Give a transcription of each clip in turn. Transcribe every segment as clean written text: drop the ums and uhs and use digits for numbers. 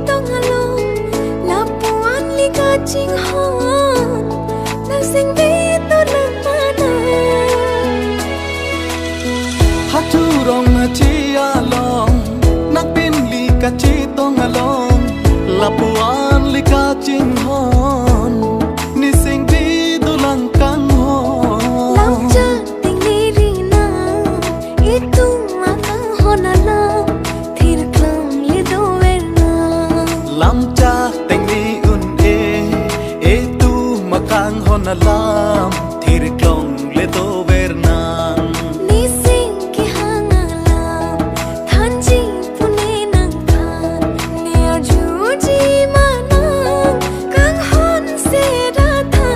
tong along lapuan lika ching hon nang sing vi to nang mana hatu rong na chi along nak pin lika chi tong along lapuan lika ching hon ni sing vi do lang kan hon lam cha ting ni ri na itu maka hon alam thir klam le do verna lam cha teng ni un e tu makang hon alam thir klong le do verna ni sing ki hang alam than ji pune nang than ni aju ji mana kang hon se ra than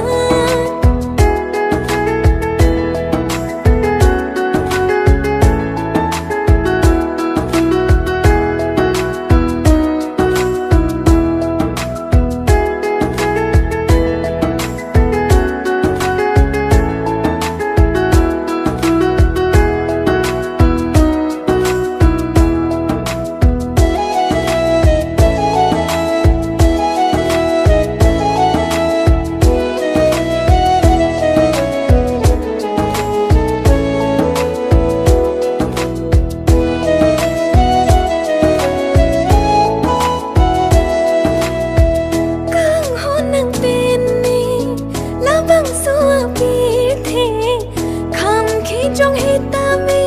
trong hết ta mi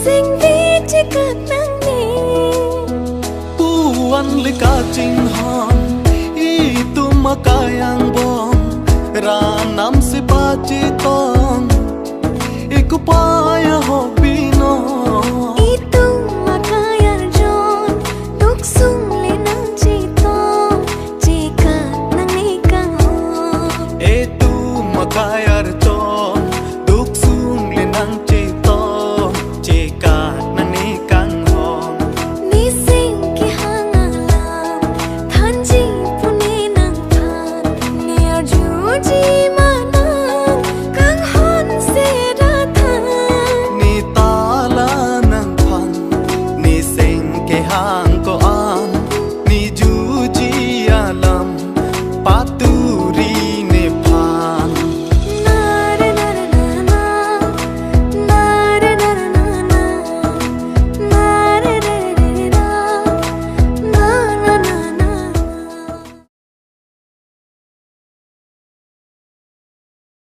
sinh vi chỉ cần nang ni puan lika ching hon i tu makayang bong ra nam si pa chi tong iku pa ya ho pino